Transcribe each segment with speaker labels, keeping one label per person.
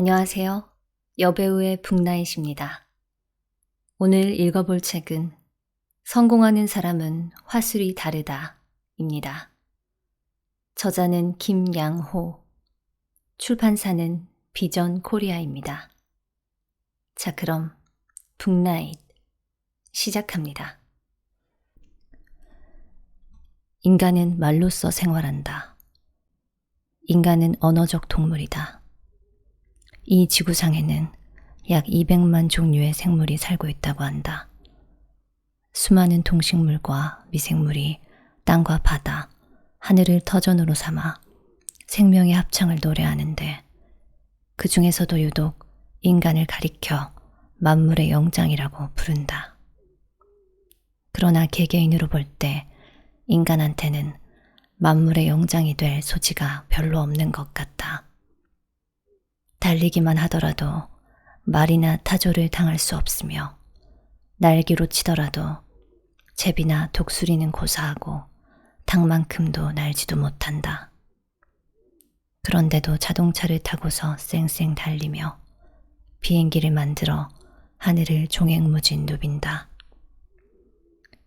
Speaker 1: 안녕하세요. 여배우의 북나잇입니다. 오늘 읽어볼 책은 성공하는 사람은 화술이 다르다 입니다. 저자는 김양호, 출판사는 비전 코리아입니다. 자, 그럼 북나잇 시작합니다. 인간은 말로써 생활한다. 인간은 언어적 동물이다. 이 지구상에는 약 200만 종류의 생물이 살고 있다고 한다. 수많은 동식물과 미생물이 땅과 바다, 하늘을 터전으로 삼아 생명의 합창을 노래하는데 그 중에서도 유독 인간을 가리켜 만물의 영장이라고 부른다. 그러나 개개인으로 볼 때 인간한테는 만물의 영장이 될 소지가 별로 없는 것 같다. 달리기만 하더라도 말이나 타조를 당할 수 없으며 날개로 치더라도 제비나 독수리는 고사하고 닭만큼도 날지도 못한다. 그런데도 자동차를 타고서 쌩쌩 달리며 비행기를 만들어 하늘을 종횡무진 누빈다.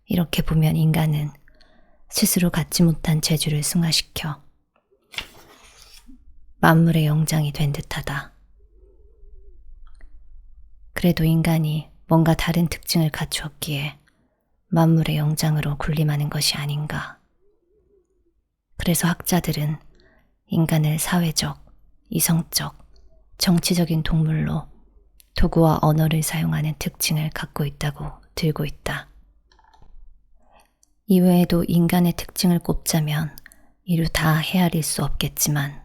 Speaker 1: 이렇게 보면 인간은 스스로 갖지 못한 재주를 승화시켜 만물의 영장이 된 듯하다. 그래도 인간이 뭔가 다른 특징을 갖추었기에 만물의 영장으로 군림하는 것이 아닌가. 그래서 학자들은 인간을 사회적, 이성적, 정치적인 동물로 도구와 언어를 사용하는 특징을 갖고 있다고 들고 있다. 이외에도 인간의 특징을 꼽자면 이루 다 헤아릴 수 없겠지만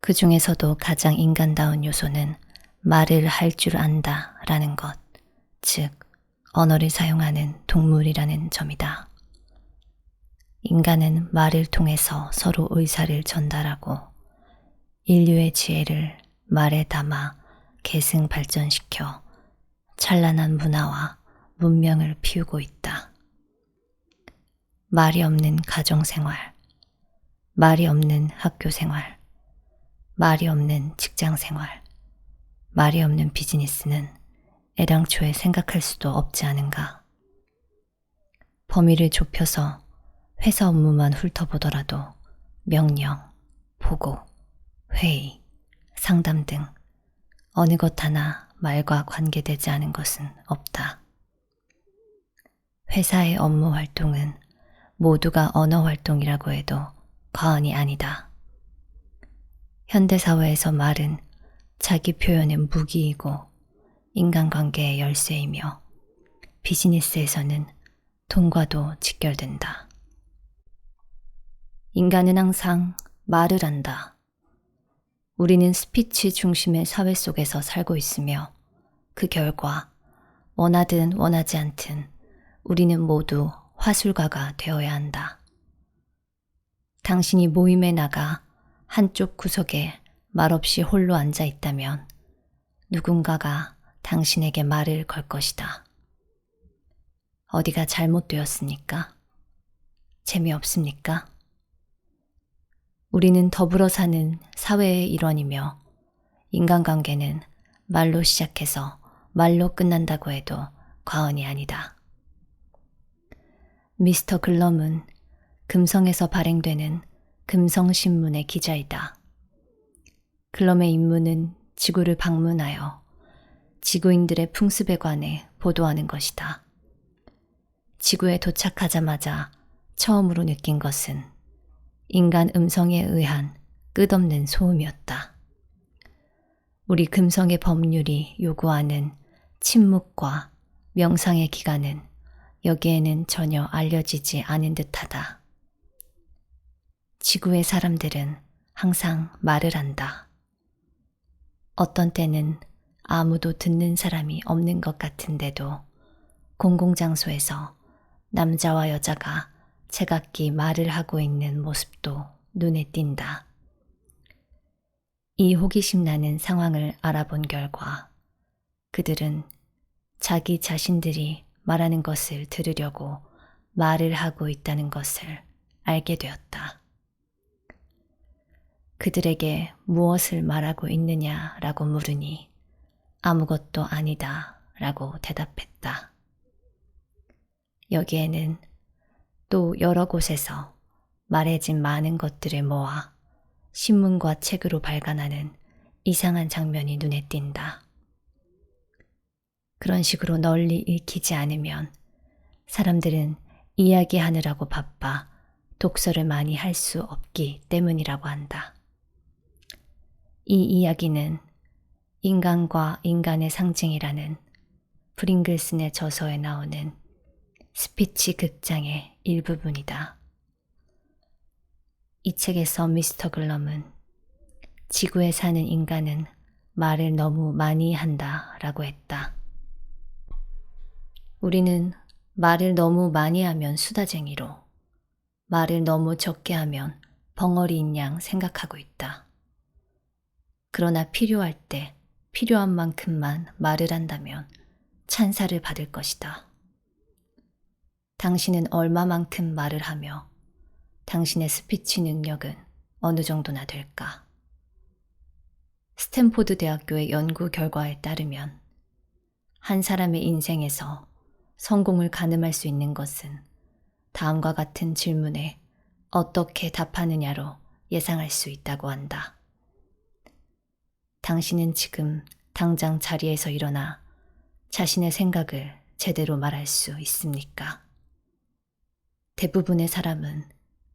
Speaker 1: 그 중에서도 가장 인간다운 요소는 말을 할 줄 안다 라는 것, 즉 언어를 사용하는 동물이라는 점이다. 인간은 말을 통해서 서로 의사를 전달하고 인류의 지혜를 말에 담아 계승 발전시켜 찬란한 문화와 문명을 피우고 있다. 말이 없는 가정생활, 말이 없는 학교생활, 말이 없는 직장생활, 말이 없는 비즈니스는 애당초에 생각할 수도 없지 않은가. 범위를 좁혀서 회사 업무만 훑어보더라도 명령, 보고, 회의, 상담 등 어느 것 하나 말과 관계되지 않은 것은 없다. 회사의 업무 활동은 모두가 언어 활동이라고 해도 과언이 아니다. 현대사회에서 말은 자기 표현의 무기이고 인간관계의 열쇠이며 비즈니스에서는 돈과도 직결된다. 인간은 항상 말을 한다. 우리는 스피치 중심의 사회 속에서 살고 있으며 그 결과 원하든 원하지 않든 우리는 모두 화술가가 되어야 한다. 당신이 모임에 나가 한쪽 구석에 말없이 홀로 앉아 있다면 누군가가 당신에게 말을 걸 것이다. 어디가 잘못되었습니까? 재미없습니까? 우리는 더불어 사는 사회의 일원이며 인간관계는 말로 시작해서 말로 끝난다고 해도 과언이 아니다. 미스터 글럼은 금성에서 발행되는 금성신문의 기자이다. 글럼의 임무는 지구를 방문하여 지구인들의 풍습에 관해 보도하는 것이다. 지구에 도착하자마자 처음으로 느낀 것은 인간 음성에 의한 끝없는 소음이었다. 우리 금성의 법률이 요구하는 침묵과 명상의 기간은 여기에는 전혀 알려지지 않은 듯하다. 지구의 사람들은 항상 말을 한다. 어떤 때는 아무도 듣는 사람이 없는 것 같은데도 공공장소에서 남자와 여자가 제각기 말을 하고 있는 모습도 눈에 띈다. 이 호기심 나는 상황을 알아본 결과 그들은 자기 자신들이 말하는 것을 들으려고 말을 하고 있다는 것을 알게 되었다. 그들에게 무엇을 말하고 있느냐라고 물으니 아무것도 아니다 라고 대답했다. 여기에는 또 여러 곳에서 말해진 많은 것들을 모아 신문과 책으로 발간하는 이상한 장면이 눈에 띈다. 그런 식으로 널리 읽히지 않으면 사람들은 이야기하느라고 바빠 독서를 많이 할 수 없기 때문이라고 한다. 이 이야기는 인간과 인간의 상징이라는 프링글슨의 저서에 나오는 스피치 극장의 일부분이다. 이 책에서 미스터 글럼은 지구에 사는 인간은 말을 너무 많이 한다 라고 했다. 우리는 말을 너무 많이 하면 수다쟁이로, 말을 너무 적게 하면 벙어리인 양 생각하고 있다. 그러나 필요할 때 필요한 만큼만 말을 한다면 찬사를 받을 것이다. 당신은 얼마만큼 말을 하며 당신의 스피치 능력은 어느 정도나 될까? 스탠포드 대학교의 연구 결과에 따르면 한 사람의 인생에서 성공을 가늠할 수 있는 것은 다음과 같은 질문에 어떻게 답하느냐로 예상할 수 있다고 한다. 당신은 지금 당장 자리에서 일어나 자신의 생각을 제대로 말할 수 있습니까? 대부분의 사람은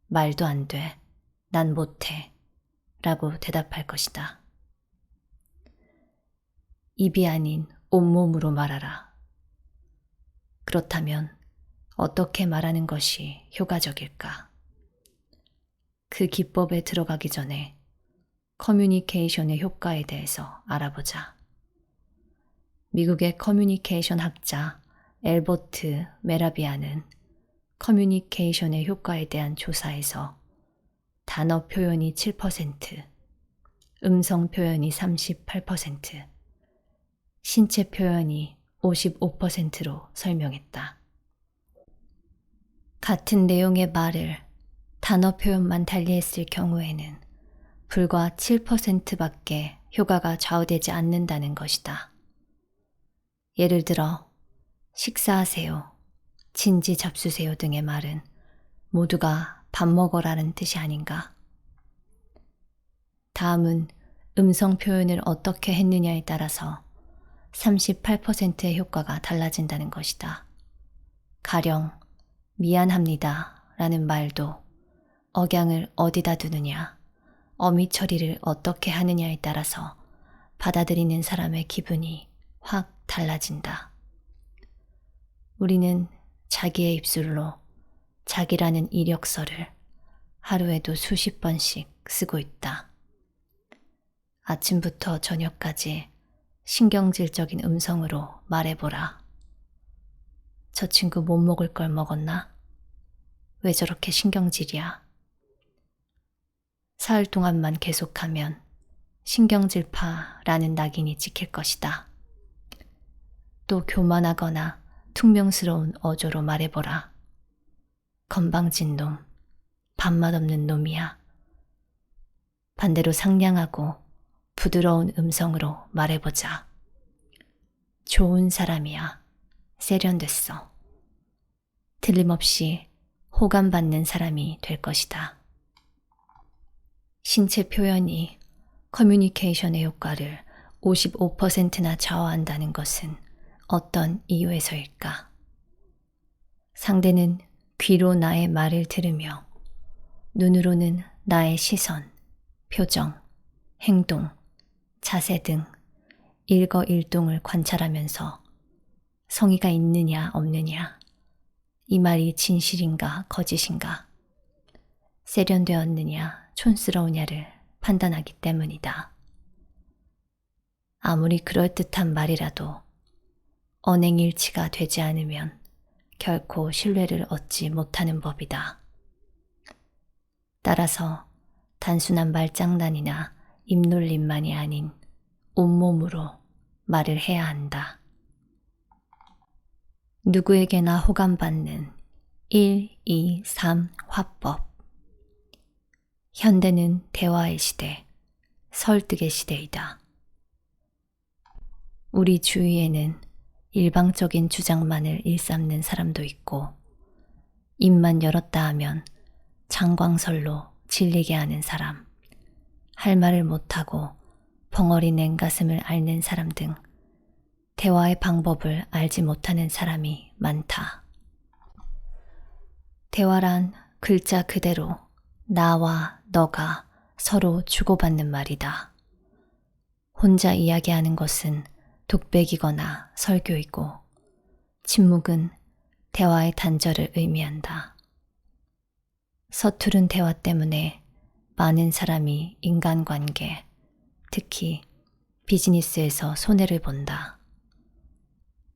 Speaker 1: 말도 안 돼, 난 못해 라고 대답할 것이다. 입이 아닌 온몸으로 말하라. 그렇다면 어떻게 말하는 것이 효과적일까? 그 기법에 들어가기 전에 커뮤니케이션의 효과에 대해서 알아보자. 미국의 커뮤니케이션 학자 엘버트 메라비아는 커뮤니케이션의 효과에 대한 조사에서 단어 표현이 7%, 음성 표현이 38%, 신체 표현이 55%로 설명했다. 같은 내용의 말을 단어 표현만 달리했을 경우에는 불과 7%밖에 효과가 좌우되지 않는다는 것이다. 예를 들어 식사하세요, 진지 잡수세요 등의 말은 모두가 밥 먹어라는 뜻이 아닌가? 다음은 음성 표현을 어떻게 했느냐에 따라서 38%의 효과가 달라진다는 것이다. 가령 미안합니다 라는 말도 억양을 어디다 두느냐, 어미 처리를 어떻게 하느냐에 따라서 받아들이는 사람의 기분이 확 달라진다. 우리는 자기의 입술로 자기라는 이력서를 하루에도 수십 번씩 쓰고 있다. 아침부터 저녁까지 신경질적인 음성으로 말해보라. 저 친구 못 먹을 걸 먹었나? 왜 저렇게 신경질이야? 사흘 동안만 계속하면 신경질파라는 낙인이 찍힐 것이다. 또 교만하거나 퉁명스러운 어조로 말해보라. 건방진 놈, 밥맛 없는 놈이야. 반대로 상냥하고 부드러운 음성으로 말해보자. 좋은 사람이야. 세련됐어. 틀림없이 호감받는 사람이 될 것이다. 신체 표현이 커뮤니케이션의 효과를 55%나 좌우한다는 것은 어떤 이유에서일까? 상대는 귀로 나의 말을 들으며 눈으로는 나의 시선, 표정, 행동, 자세 등 일거일동을 관찰하면서 성의가 있느냐 없느냐, 이 말이 진실인가 거짓인가, 세련되었느냐 촌스러우냐를 판단하기 때문이다. 아무리 그럴듯한 말이라도 언행일치가 되지 않으면 결코 신뢰를 얻지 못하는 법이다. 따라서 단순한 말장난이나 입놀림만이 아닌 온몸으로 말을 해야 한다. 누구에게나 호감받는 1, 2, 3 화법. 현대는 대화의 시대, 설득의 시대이다. 우리 주위에는 일방적인 주장만을 일삼는 사람도 있고, 입만 열었다 하면 장광설로 질리게 하는 사람, 할 말을 못하고 벙어리 냉가슴을 앓는 사람 등 대화의 방법을 알지 못하는 사람이 많다. 대화란 글자 그대로 나와 너가 서로 주고받는 말이다. 혼자 이야기하는 것은 독백이거나 설교이고, 침묵은 대화의 단절을 의미한다. 서투른 대화 때문에 많은 사람이 인간관계, 특히 비즈니스에서 손해를 본다.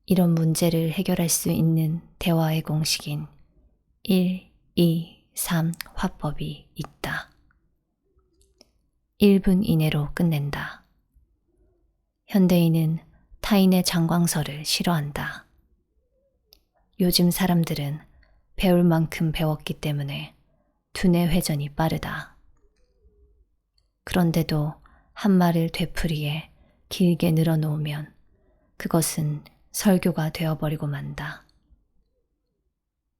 Speaker 1: 이런 문제를 해결할 수 있는 대화의 공식인 1, 2, 3 화법이 있다. 1분 이내로 끝낸다. 현대인은 타인의 장광설을 싫어한다. 요즘 사람들은 배울 만큼 배웠기 때문에 두뇌 회전이 빠르다. 그런데도 한 말을 되풀이해 길게 늘어놓으면 그것은 설교가 되어버리고 만다.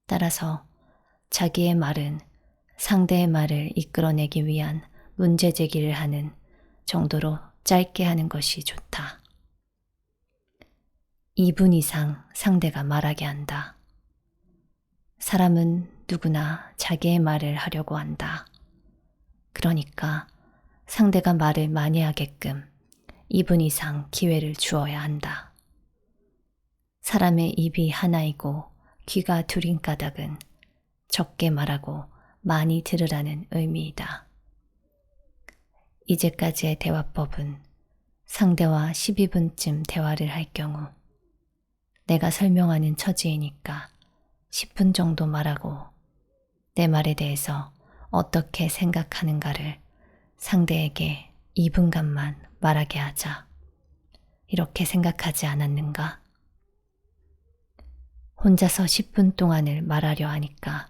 Speaker 1: 따라서 자기의 말은 상대의 말을 이끌어내기 위한 문제 제기를 하는 정도로 짧게 하는 것이 좋다. 2분 이상 상대가 말하게 한다. 사람은 누구나 자기의 말을 하려고 한다. 그러니까 상대가 말을 많이 하게끔 2분 이상 기회를 주어야 한다. 사람의 입이 하나이고 귀가 둘인 까닭은 적게 말하고 많이 들으라는 의미이다. 이제까지의 대화법은 상대와 12분쯤 대화를 할 경우 내가 설명하는 처지이니까 10분 정도 말하고 내 말에 대해서 어떻게 생각하는가를 상대에게 2분간만 말하게 하자. 이렇게 생각하지 않았는가? 혼자서 10분 동안을 말하려 하니까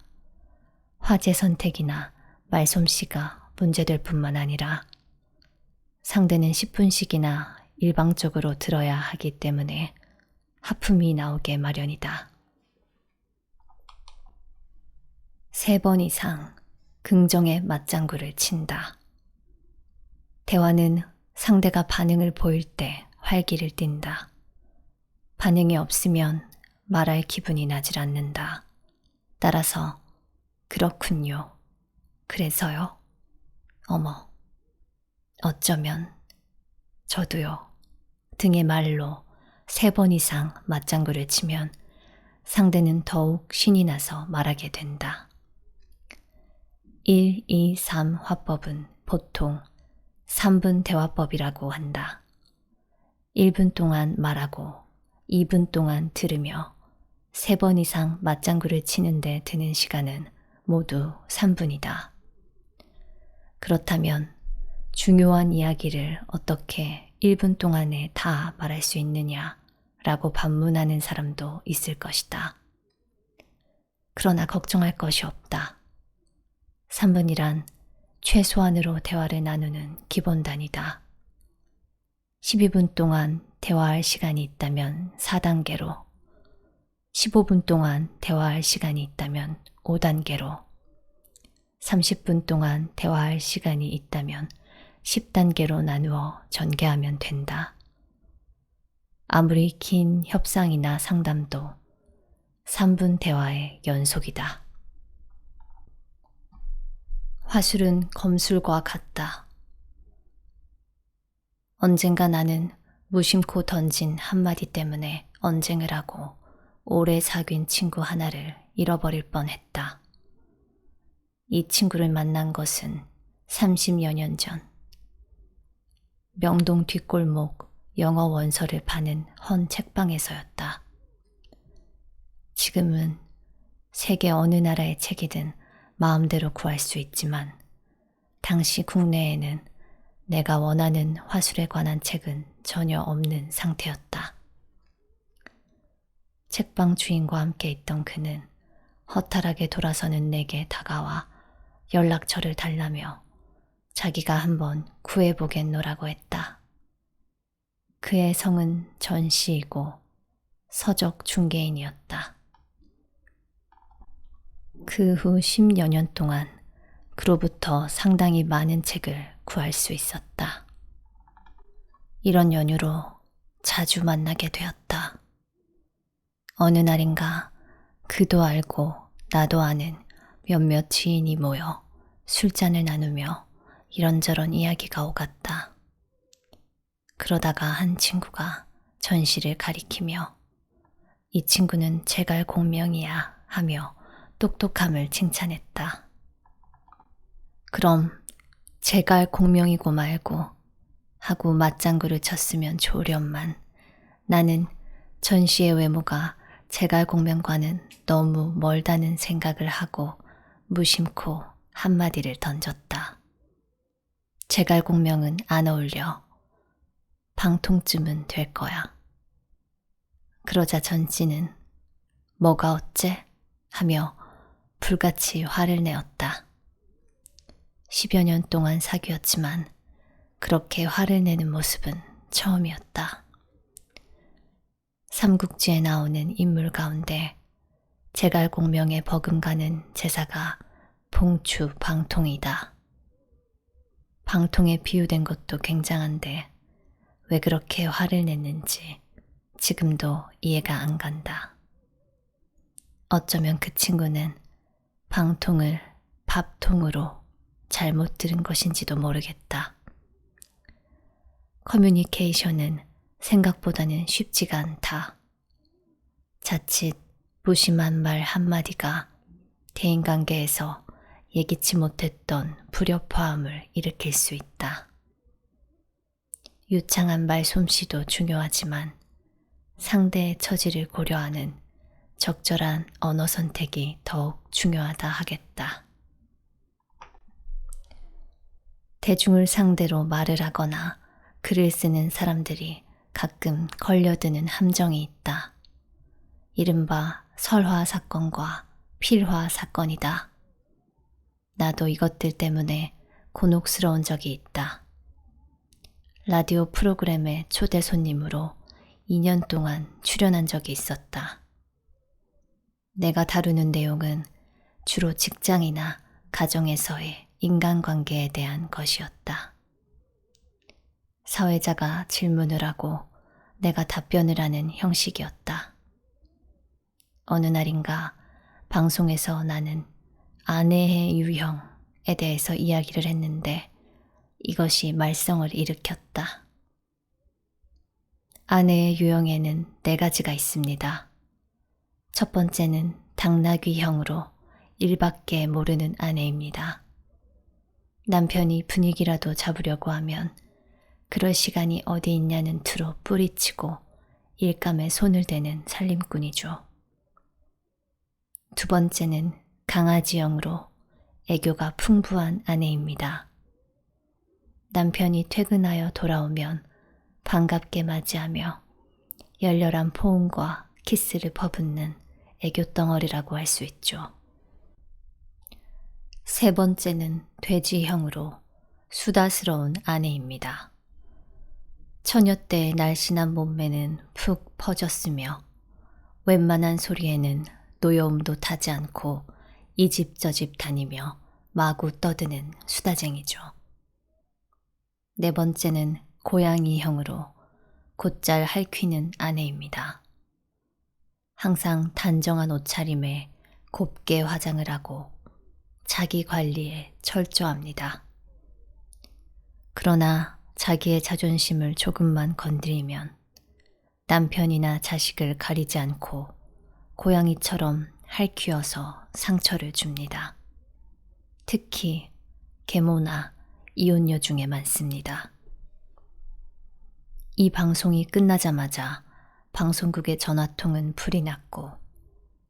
Speaker 1: 화제 선택이나 말솜씨가 문제될 뿐만 아니라 상대는 10분씩이나 일방적으로 들어야 하기 때문에 하품이 나오게 마련이다. 3번 이상 긍정의 맞장구를 친다. 대화는 상대가 반응을 보일 때 활기를 띈다. 반응이 없으면 말할 기분이 나질 않는다. 따라서 그렇군요. 그래서요. 어머. 어쩌면 저도요. 등의 말로 3번 이상 맞장구를 치면 상대는 더욱 신이 나서 말하게 된다. 1, 2, 3 화법은 보통 3분 대화법이라고 한다. 1분 동안 말하고 2분 동안 들으며 3번 이상 맞장구를 치는데 드는 시간은 모두 3분이다. 그렇다면 중요한 이야기를 어떻게 1분 동안에 다 말할 수 있느냐라고 반문하는 사람도 있을 것이다. 그러나 걱정할 것이 없다. 3분이란 최소한으로 대화를 나누는 기본단위다. 12분 동안 대화할 시간이 있다면 4단계로, 15분 동안 대화할 시간이 있다면 5단계로, 30분 동안 대화할 시간이 있다면 10단계로 나누어 전개하면 된다. 아무리 긴 협상이나 상담도 3분 대화의 연속이다. 화술은 검술과 같다. 언젠가 나는 무심코 던진 한마디 때문에 언쟁을 하고 오래 사귄 친구 하나를 잃어버릴 뻔했다. 이 친구를 만난 것은 30여 년 전. 명동 뒷골목 영어 원서를 파는 헌 책방에서였다. 지금은 세계 어느 나라의 책이든 마음대로 구할 수 있지만 당시 국내에는 내가 원하는 화술에 관한 책은 전혀 없는 상태였다. 책방 주인과 함께 있던 그는 허탈하게 돌아서는 내게 다가와 연락처를 달라며 자기가 한번 구해보겠노라고 했다. 그의 성은 전씨이고 서적 중개인이었다. 그 후 10여 년 동안 그로부터 상당히 많은 책을 구할 수 있었다. 이런 연유로 자주 만나게 되었다. 어느 날인가 그도 알고 나도 아는 몇몇 지인이 모여 술잔을 나누며 이런저런 이야기가 오갔다. 그러다가 한 친구가 전씨를 가리키며 이 친구는 제갈공명이야 하며 똑똑함을 칭찬했다. 그럼 제갈공명이고 말고 하고 맞장구를 쳤으면 좋으련만 나는 전씨의 외모가 제갈공명과는 너무 멀다는 생각을 하고 무심코 한마디를 던졌다. 제갈공명은 안 어울려. 방통쯤은 될 거야. 그러자 전씨는 뭐가 어째? 하며 불같이 화를 내었다. 10여 년 동안 사귀었지만 그렇게 화를 내는 모습은 처음이었다. 삼국지에 나오는 인물 가운데 제갈공명에 버금가는 제사가 봉추 방통이다. 방통에 비유된 것도 굉장한데 왜 그렇게 화를 냈는지 지금도 이해가 안 간다. 어쩌면 그 친구는 방통을 밥통으로 잘못 들은 것인지도 모르겠다. 커뮤니케이션은 생각보다는 쉽지가 않다. 자칫 무심한 말 한마디가 대인관계에서 예기치 못했던 불협화음을 일으킬 수 있다. 유창한 말솜씨도 중요하지만 상대의 처지를 고려하는 적절한 언어 선택이 더욱 중요하다 하겠다. 대중을 상대로 말을 하거나 글을 쓰는 사람들이 가끔 걸려드는 함정이 있다. 이른바 설화 사건과 필화 사건이다. 나도 이것들 때문에 곤혹스러운 적이 있다. 라디오 프로그램의 초대 손님으로 2년 동안 출연한 적이 있었다. 내가 다루는 내용은 주로 직장이나 가정에서의 인간관계에 대한 것이었다. 사회자가 질문을 하고 내가 답변을 하는 형식이었다. 어느 날인가 방송에서 나는 아내의 유형에 대해서 이야기를 했는데 이것이 말썽을 일으켰다. 아내의 유형에는 4가지가 있습니다. 첫 번째는 당나귀형으로 일밖에 모르는 아내입니다. 남편이 분위기라도 잡으려고 하면 그럴 시간이 어디 있냐는 투로 뿌리치고 일감에 손을 대는 살림꾼이죠. 두 번째는 강아지형으로 애교가 풍부한 아내입니다. 남편이 퇴근하여 돌아오면 반갑게 맞이하며 열렬한 포옹과 키스를 퍼붓는 애교덩어리라고 할 수 있죠. 세 번째는 돼지형으로 수다스러운 아내입니다. 처녀 때의 날씬한 몸매는 푹 퍼졌으며 웬만한 소리에는 노여움도 타지 않고 이 집 저 집 다니며 마구 떠드는 수다쟁이죠. 네 번째는 고양이형으로 곧잘 핥히는 아내입니다. 항상 단정한 옷차림에 곱게 화장을 하고 자기 관리에 철저합니다. 그러나 자기의 자존심을 조금만 건드리면 남편이나 자식을 가리지 않고 고양이처럼 핥히어서 상처를 줍니다. 특히 계모나 이혼녀 중에 많습니다. 이 방송이 끝나자마자 방송국의 전화통은 불이 났고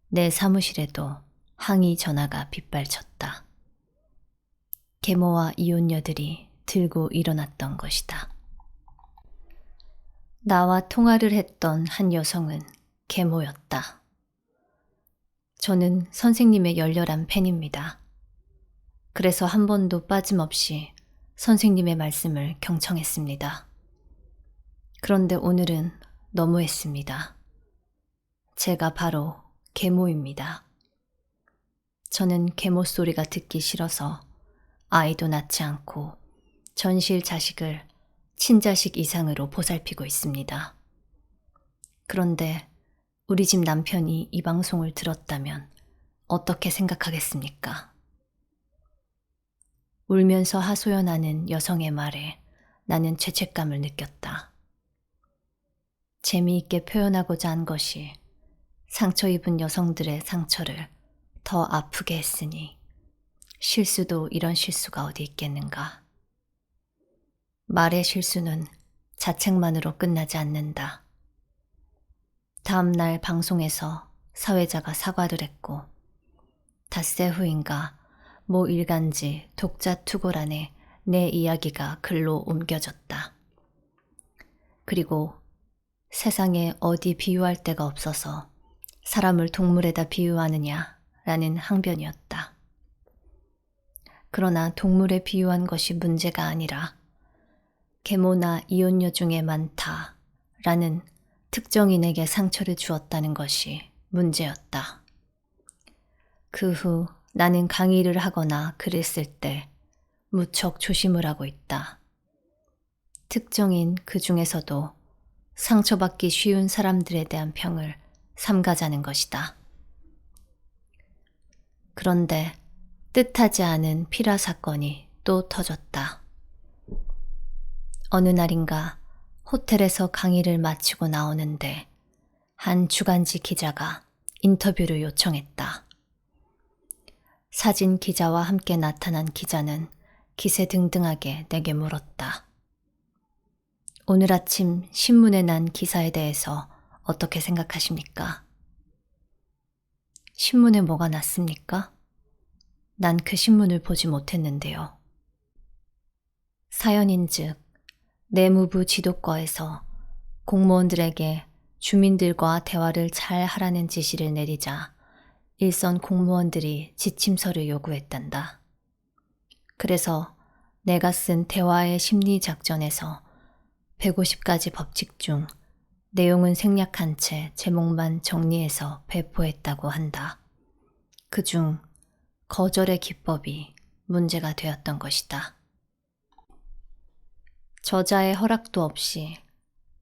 Speaker 1: 내 사무실에도 항의 전화가 빗발쳤다. 계모와 이혼녀들이 들고 일어났던 것이다. 나와 통화를 했던 한 여성은 계모였다. 저는 선생님의 열렬한 팬입니다. 그래서 한 번도 빠짐없이 선생님의 말씀을 경청했습니다. 그런데 오늘은 너무했습니다. 제가 바로 계모입니다. 저는 계모 소리가 듣기 싫어서 아이도 낳지 않고 전실 자식을 친자식 이상으로 보살피고 있습니다. 그런데 우리 집 남편이 이 방송을 들었다면 어떻게 생각하겠습니까? 울면서 하소연하는 여성의 말에 나는 죄책감을 느꼈다. 재미있게 표현하고자 한 것이 상처 입은 여성들의 상처를 더 아프게 했으니 실수도 이런 실수가 어디 있겠는가. 말의 실수는 자책만으로 끝나지 않는다. 다음 날 방송에서 사회자가 사과를 했고 닷새 후인가 모 일간지 독자 투고란에 내 이야기가 글로 옮겨졌다. 그리고 세상에 어디 비유할 데가 없어서 사람을 동물에다 비유하느냐라는 항변이었다. 그러나 동물에 비유한 것이 문제가 아니라 계모나 이혼녀 중에 많다라는 특정인에게 상처를 주었다는 것이 문제였다. 그 후 나는 강의를 하거나 글을 쓸 때 무척 조심을 하고 있다. 특정인 그 중에서도 상처받기 쉬운 사람들에 대한 평을 삼가자는 것이다. 그런데 뜻하지 않은 피라 사건이 또 터졌다. 어느 날인가 호텔에서 강의를 마치고 나오는데 한 주간지 기자가 인터뷰를 요청했다. 사진 기자와 함께 나타난 기자는 기세등등하게 내게 물었다. 오늘 아침 신문에 난 기사에 대해서 어떻게 생각하십니까? 신문에 뭐가 났습니까? 난 그 신문을 보지 못했는데요. 사연인즉 내무부 지도과에서 공무원들에게 주민들과 대화를 잘 하라는 지시를 내리자 일선 공무원들이 지침서를 요구했단다. 그래서 내가 쓴 대화의 심리작전에서 150가지 법칙 중 내용은 생략한 채 제목만 정리해서 배포했다고 한다. 그중 거절의 기법이 문제가 되었던 것이다. 저자의 허락도 없이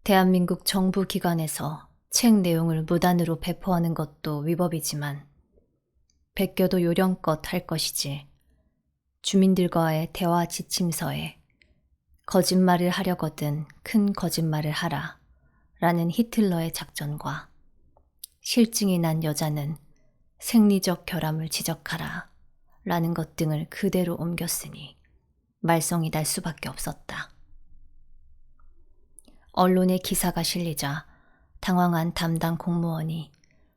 Speaker 1: 대한민국 정부 기관에서 책 내용을 무단으로 배포하는 것도 위법이지만 베껴도 요령껏 할 것이지 주민들과의 대화 지침서에 거짓말을 하려거든 큰 거짓말을 하라 라는 히틀러의 작전과 실증이 난 여자는 생리적 결함을 지적하라 라는 것 등을 그대로 옮겼으니 말썽이 날 수밖에 없었다. 언론에 기사가 실리자 당황한 담당 공무원이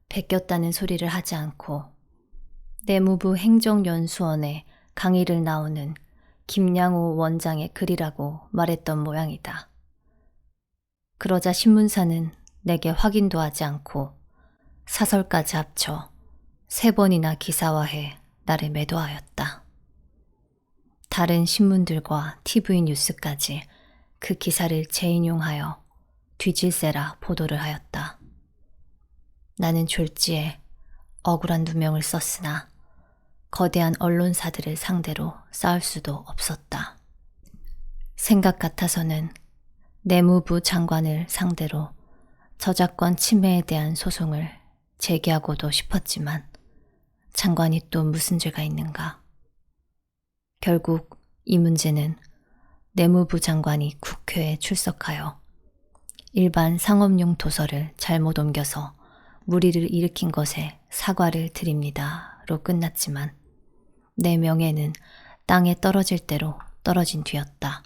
Speaker 1: 베꼈다는 소리를 하지 않고 내무부 행정연수원에 강의를 나오는 김양호 원장의 글이라고 말했던 모양이다. 그러자 신문사는 내게 확인도 하지 않고 사설까지 합쳐 3번이나 기사화해 나를 매도하였다. 다른 신문들과 TV 뉴스까지 그 기사를 재인용하여 뒤질세라 보도를 하였다. 나는 졸지에 억울한 누명을 썼으나 거대한 언론사들을 상대로 싸울 수도 없었다. 생각 같아서는 내무부 장관을 상대로 저작권 침해에 대한 소송을 제기하고도 싶었지만 장관이 또 무슨 죄가 있는가. 결국 이 문제는 내무부 장관이 국회에 출석하여 일반 상업용 도서를 잘못 옮겨서 무리를 일으킨 것에 사과를 드립니다로 끝났지만 내 명예는 땅에 떨어질 대로 떨어진 뒤였다.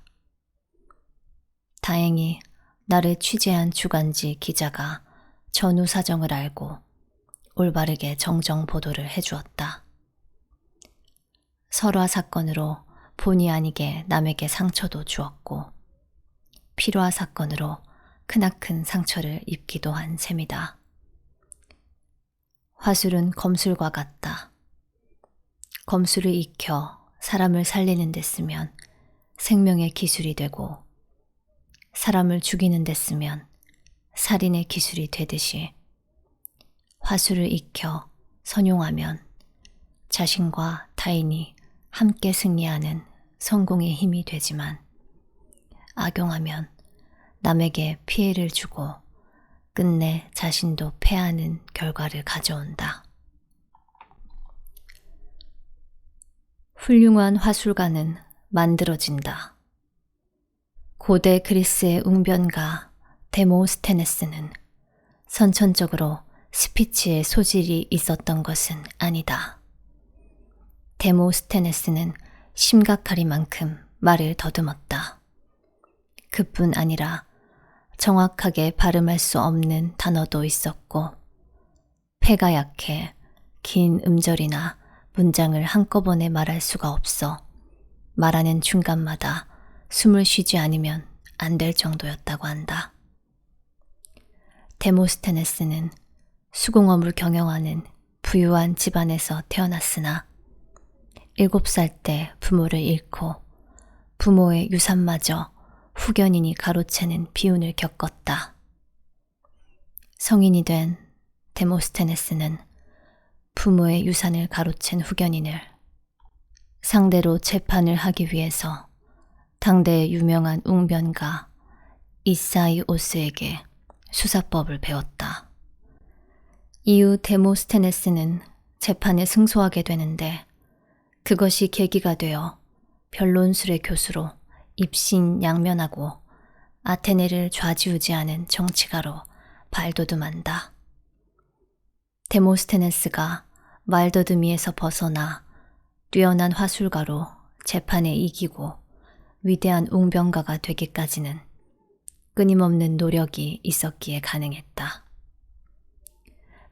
Speaker 1: 다행히 나를 취재한 주간지 기자가 전후 사정을 알고 올바르게 정정 보도를 해주었다. 설화 사건으로 본의 아니게 남에게 상처도 주었고 필화 사건으로 크나큰 상처를 입기도 한 셈이다. 화술은 검술과 같다. 검술을 익혀 사람을 살리는 데 쓰면 생명의 기술이 되고 사람을 죽이는 데 쓰면 살인의 기술이 되듯이 화술을 익혀 선용하면 자신과 타인이 함께 승리하는 성공의 힘이 되지만 악용하면 남에게 피해를 주고 끝내 자신도 패하는 결과를 가져온다. 훌륭한 화술가는 만들어진다. 고대 그리스의 웅변가 데모스테네스는 선천적으로 스피치에 소질이 있었던 것은 아니다. 데모스테네스는 심각하리만큼 말을 더듬었다. 그뿐 아니라 정확하게 발음할 수 없는 단어도 있었고 폐가 약해 긴 음절이나 문장을 한꺼번에 말할 수가 없어 말하는 중간마다 숨을 쉬지 않으면 안 될 정도였다고 한다. 데모스테네스는 수공업을 경영하는 부유한 집안에서 태어났으나 7살 때 부모를 잃고 부모의 유산마저 후견인이 가로채는 비운을 겪었다. 성인이 된 데모스테네스는 부모의 유산을 가로챈 후견인을 상대로 재판을 하기 위해서 당대의 유명한 웅변가 이사이오스에게 수사법을 배웠다. 이후 데모스테네스는 재판에 승소하게 되는데 그것이 계기가 되어 변론술의 교수로 입신양면하고 아테네를 좌지우지하는 정치가로 발돋움한다. 데모스테네스가 말더듬이에서 벗어나 뛰어난 화술가로 재판에 이기고 위대한 웅변가가 되기까지는 끊임없는 노력이 있었기에 가능했다.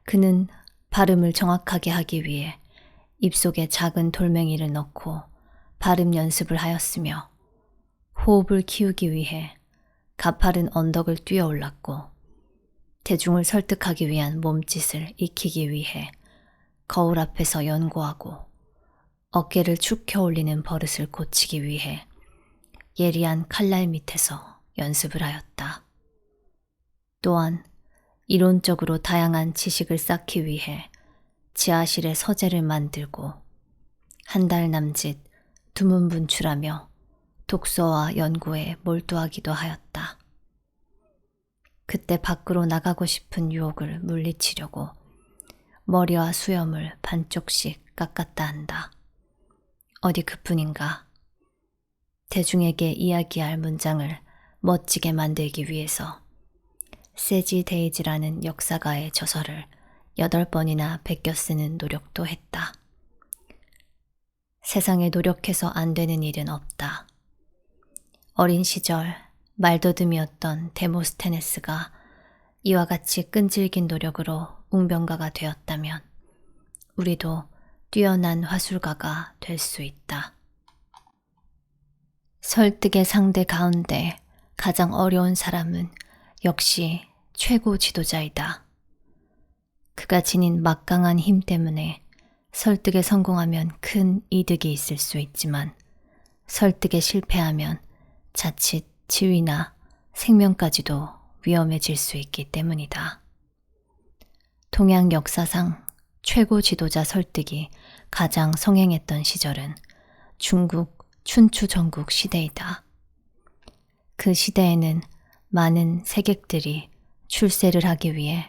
Speaker 1: 그는 발음을 정확하게 하기 위해 입속에 작은 돌멩이를 넣고 발음 연습을 하였으며 호흡을 키우기 위해 가파른 언덕을 뛰어 올랐고 대중을 설득하기 위한 몸짓을 익히기 위해 거울 앞에서 연구하고 어깨를 축 켜 올리는 버릇을 고치기 위해 예리한 칼날 밑에서 연습을 하였다. 또한 이론적으로 다양한 지식을 쌓기 위해 지하실에 서재를 만들고 한 달 남짓 두문분출하며 독서와 연구에 몰두하기도 하였다. 그때 밖으로 나가고 싶은 유혹을 물리치려고 머리와 수염을 반쪽씩 깎았다 한다. 어디 그뿐인가. 대중에게 이야기할 문장을 멋지게 만들기 위해서 세지 데이지라는 역사가의 저서를 8번이나 베껴 쓰는 노력도 했다. 세상에 노력해서 안 되는 일은 없다. 어린 시절 말더듬이었던 데모스테네스가 이와 같이 끈질긴 노력으로 웅변가가 되었다면 우리도 뛰어난 화술가가 될 수 있다. 설득의 상대 가운데 가장 어려운 사람은 역시 최고 지도자이다. 그가 지닌 막강한 힘 때문에 설득에 성공하면 큰 이득이 있을 수 있지만 설득에 실패하면 자칫 지위나 생명까지도 위험해질 수 있기 때문이다. 동양 역사상 최고 지도자 설득이 가장 성행했던 시절은 중국 춘추 전국 시대이다. 그 시대에는 많은 세객들이 출세를 하기 위해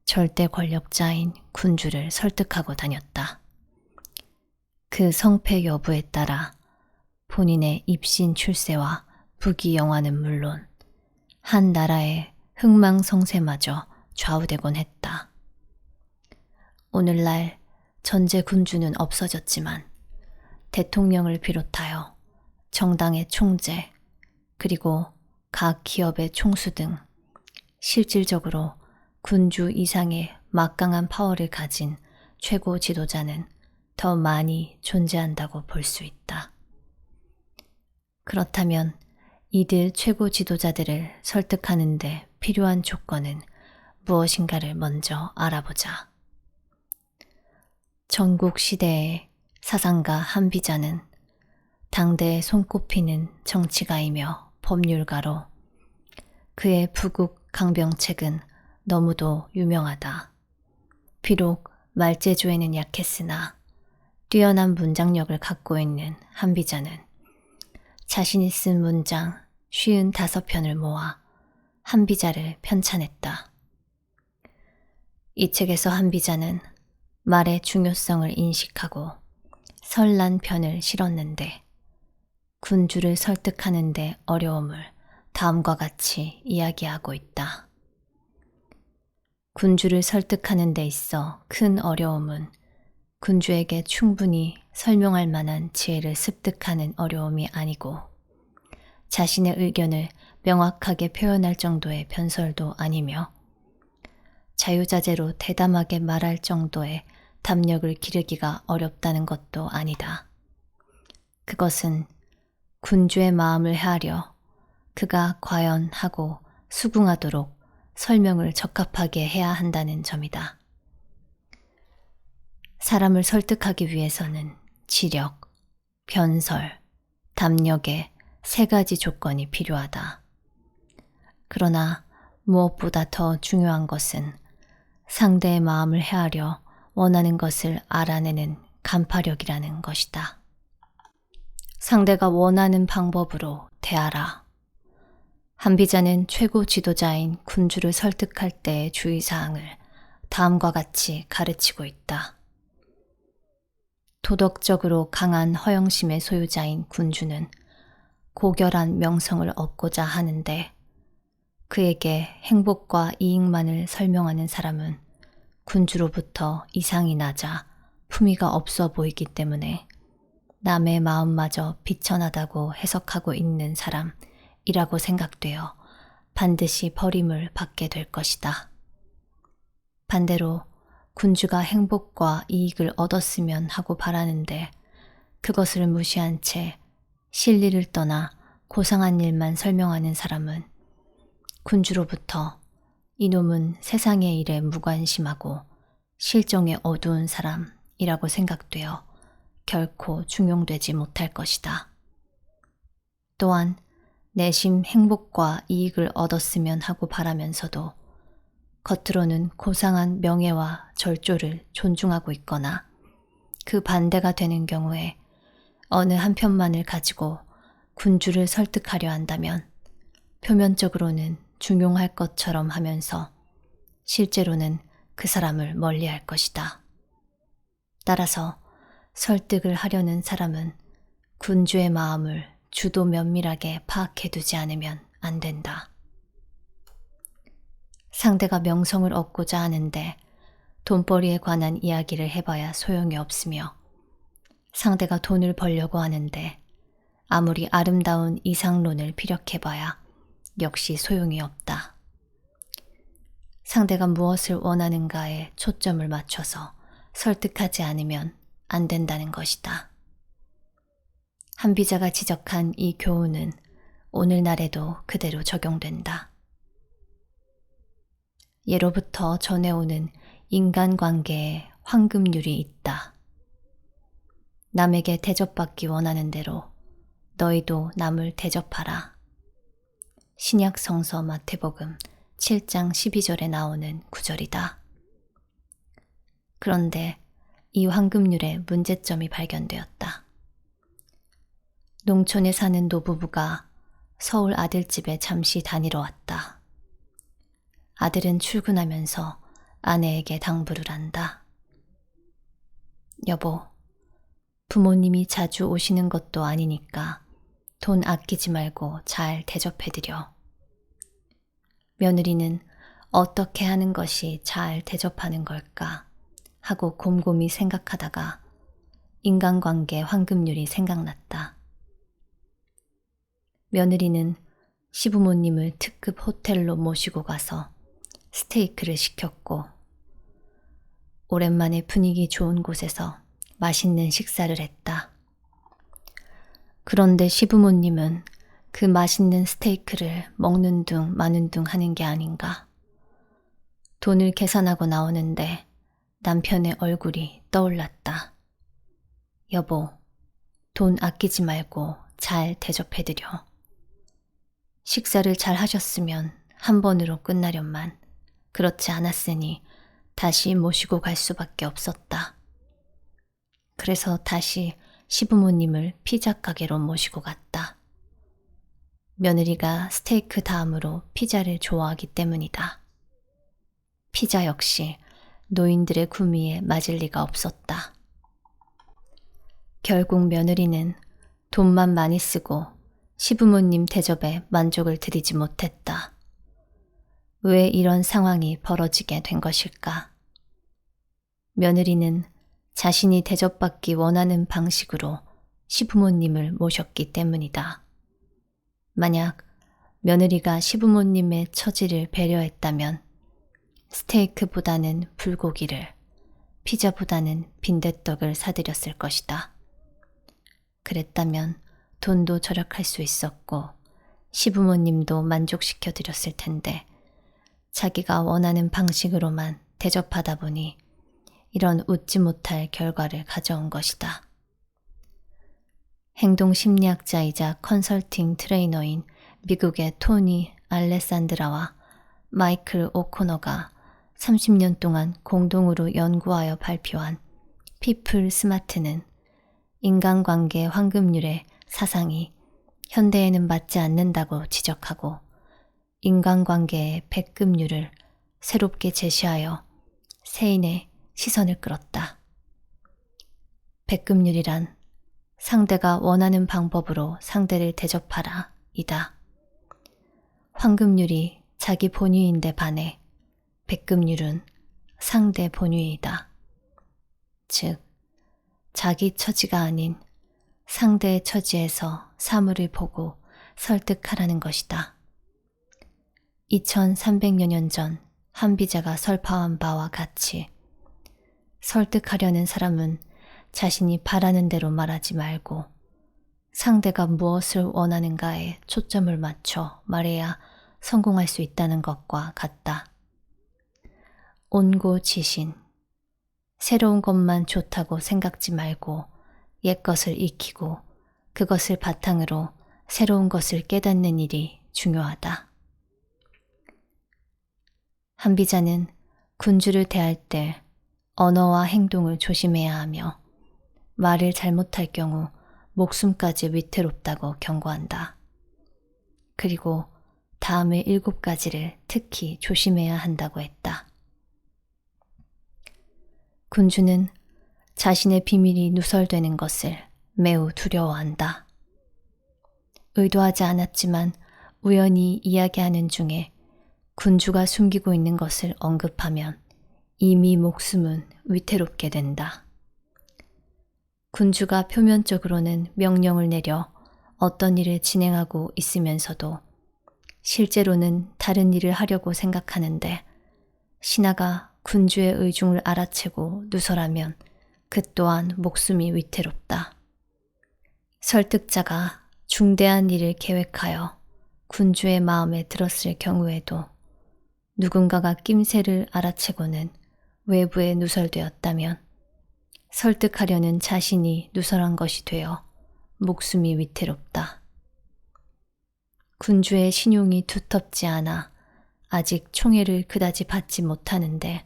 Speaker 1: 절대 권력자인 군주를 설득하고 다녔다. 그 성패 여부에 따라 본인의 입신 출세와 부귀영화는 물론 한 나라의 흥망성쇠마저 좌우되곤 했다. 오늘날 전제 군주는 없어졌지만 대통령을 비롯하여 정당의 총재 그리고 각 기업의 총수 등 실질적으로 군주 이상의 막강한 파워를 가진 최고 지도자는 더 많이 존재한다고 볼 수 있다. 그렇다면 이들 최고 지도자들을 설득하는 데 필요한 조건은 무엇인가를 먼저 알아보자. 전국 시대의 사상가 한비자는 당대에 손꼽히는 정치가이며 법률가로 그의 부국 강병책은 너무도 유명하다. 비록 말재주에는 약했으나 뛰어난 문장력을 갖고 있는 한비자는 자신이 쓴 문장 55편을 모아 한비자를 편찬했다. 이 책에서 한비자는 말의 중요성을 인식하고 설란 편을 실었는데 군주를 설득하는 데 어려움을 다음과 같이 이야기하고 있다. 군주를 설득하는 데 있어 큰 어려움은 군주에게 충분히 설명할 만한 지혜를 습득하는 어려움이 아니고 자신의 의견을 명확하게 표현할 정도의 변설도 아니며 자유자재로 대담하게 말할 정도의 담력을 기르기가 어렵다는 것도 아니다. 그것은 군주의 마음을 헤아려 그가 과연 하고 수긍하도록 설명을 적합하게 해야 한다는 점이다. 사람을 설득하기 위해서는 지력, 변설, 담력의 세 가지 조건이 필요하다. 그러나 무엇보다 더 중요한 것은 상대의 마음을 헤아려 원하는 것을 알아내는 간파력이라는 것이다. 상대가 원하는 방법으로 대하라. 한비자는 최고 지도자인 군주를 설득할 때의 주의사항을 다음과 같이 가르치고 있다. 도덕적으로 강한 허영심의 소유자인 군주는 고결한 명성을 얻고자 하는데 그에게 행복과 이익만을 설명하는 사람은 군주로부터 이상이 낮아 품위가 없어 보이기 때문에 남의 마음마저 비천하다고 해석하고 있는 사람이라고 생각되어 반드시 버림을 받게 될 것이다. 반대로 군주가 행복과 이익을 얻었으면 하고 바라는데 그것을 무시한 채 실리를 떠나 고상한 일만 설명하는 사람은 군주로부터 이놈은 세상의 일에 무관심하고 실정에 어두운 사람이라고 생각되어 결코 중용되지 못할 것이다. 또한 내심 행복과 이익을 얻었으면 하고 바라면서도 겉으로는 고상한 명예와 절조를 존중하고 있거나 그 반대가 되는 경우에 어느 한편만을 가지고 군주를 설득하려 한다면 표면적으로는 중용할 것처럼 하면서 실제로는 그 사람을 멀리할 것이다. 따라서 설득을 하려는 사람은 군주의 마음을 주도 면밀하게 파악해두지 않으면 안 된다. 상대가 명성을 얻고자 하는데 돈벌이에 관한 이야기를 해봐야 소용이 없으며 상대가 돈을 벌려고 하는데 아무리 아름다운 이상론을 피력해봐야 역시 소용이 없다. 상대가 무엇을 원하는가에 초점을 맞춰서 설득하지 않으면 안 된다는 것이다. 한비자가 지적한 이 교훈은 오늘날에도 그대로 적용된다. 예로부터 전해오는 인간관계에 황금률이 있다. 남에게 대접받기 원하는 대로 너희도 남을 대접하라. 신약 성서 마태복음 7장 12절에 나오는 구절이다. 그런데 이 황금률에 문제점이 발견되었다. 농촌에 사는 노부부가 서울 아들집에 잠시 다니러 왔다. 아들은 출근하면서 아내에게 당부를 한다. 여보, 부모님이 자주 오시는 것도 아니니까 돈 아끼지 말고 잘 대접해드려. 며느리는 어떻게 하는 것이 잘 대접하는 걸까 하고 곰곰이 생각하다가 인간관계 황금률이 생각났다. 며느리는 시부모님을 특급 호텔로 모시고 가서 스테이크를 시켰고 오랜만에 분위기 좋은 곳에서 맛있는 식사를 했다. 그런데 시부모님은 그 맛있는 스테이크를 먹는 둥 마는 둥 하는 게 아닌가. 돈을 계산하고 나오는데 남편의 얼굴이 떠올랐다. 여보, 돈 아끼지 말고 잘 대접해드려. 식사를 잘 하셨으면 한 번으로 끝나련만 그렇지 않았으니 다시 모시고 갈 수밖에 없었다. 그래서 다시 시부모님을 피자 가게로 모시고 갔다. 며느리가 스테이크 다음으로 피자를 좋아하기 때문이다. 피자 역시 노인들의 구미에 맞을 리가 없었다. 결국 며느리는 돈만 많이 쓰고 시부모님 대접에 만족을 드리지 못했다. 왜 이런 상황이 벌어지게 된 것일까? 며느리는 자신이 대접받기 원하는 방식으로 시부모님을 모셨기 때문이다. 만약 며느리가 시부모님의 처지를 배려했다면 스테이크보다는 불고기를, 피자보다는 빈대떡을 사드렸을 것이다. 그랬다면 돈도 절약할 수 있었고 시부모님도 만족시켜 드렸을 텐데 자기가 원하는 방식으로만 대접하다 보니 이런 웃지 못할 결과를 가져온 것이다. 행동심리학자이자 컨설팅 트레이너인 미국의 토니 알레산드라와 마이클 오코너가 30년 동안 공동으로 연구하여 발표한 피플 스마트는 인간관계 황금률의 사상이 현대에는 맞지 않는다고 지적하고 인간관계의 백금률을 새롭게 제시하여 세인의 시선을 끌었다. 백금률이란 상대가 원하는 방법으로 상대를 대접하라 이다. 황금률이 자기 본위인데 반해 백금률은 상대 본위이다. 즉, 자기 처지가 아닌 상대의 처지에서 사물을 보고 설득하라는 것이다. 2300여 년 전 한비자가 설파한 바와 같이 설득하려는 사람은 자신이 바라는 대로 말하지 말고 상대가 무엇을 원하는가에 초점을 맞춰 말해야 성공할 수 있다는 것과 같다. 온고지신, 새로운 것만 좋다고 생각지 말고 옛 것을 익히고 그것을 바탕으로 새로운 것을 깨닫는 일이 중요하다. 한비자는 군주를 대할 때 언어와 행동을 조심해야 하며 말을 잘못할 경우 목숨까지 위태롭다고 경고한다. 그리고 다음의 7가지를 특히 조심해야 한다고 했다. 군주는 자신의 비밀이 누설되는 것을 매우 두려워한다. 의도하지 않았지만 우연히 이야기하는 중에 군주가 숨기고 있는 것을 언급하면 이미 목숨은 위태롭게 된다. 군주가 표면적으로는 명령을 내려 어떤 일을 진행하고 있으면서도 실제로는 다른 일을 하려고 생각하는데 신하가 군주의 의중을 알아채고 누설하면 그 또한 목숨이 위태롭다. 설득자가 중대한 일을 계획하여 군주의 마음에 들었을 경우에도 누군가가 낌새를 알아채고는 외부에 누설되었다면 설득하려는 자신이 누설한 것이 되어 목숨이 위태롭다. 군주의 신용이 두텁지 않아 아직 총애를 그다지 받지 못하는데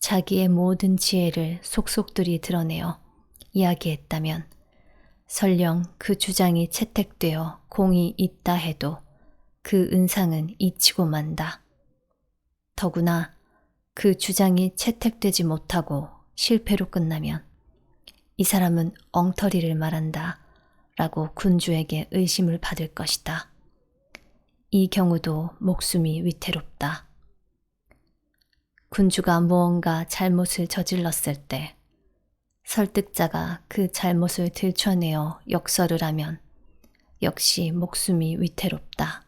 Speaker 1: 자기의 모든 지혜를 속속들이 드러내어 이야기했다면 설령 그 주장이 채택되어 공이 있다 해도 그 은상은 잊히고 만다. 더구나 그 주장이 채택되지 못하고 실패로 끝나면 이 사람은 엉터리를 말한다 라고 군주에게 의심을 받을 것이다. 이 경우도 목숨이 위태롭다. 군주가 무언가 잘못을 저질렀을 때 설득자가 그 잘못을 들춰내어 역설을 하면 역시 목숨이 위태롭다.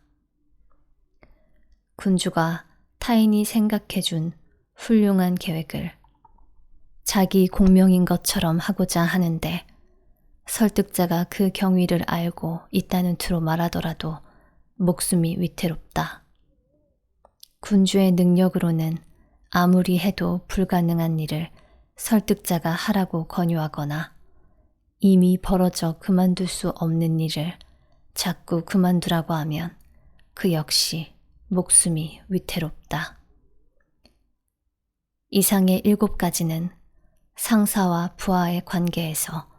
Speaker 1: 군주가 타인이 생각해준 훌륭한 계획을 자기 공명인 것처럼 하고자 하는데 설득자가 그 경위를 알고 있다는 투로 말하더라도 목숨이 위태롭다. 군주의 능력으로는 아무리 해도 불가능한 일을 설득자가 하라고 권유하거나 이미 벌어져 그만둘 수 없는 일을 자꾸 그만두라고 하면 그 역시 목숨이 위태롭다. 이상의 7가지는 상사와 부하의 관계에서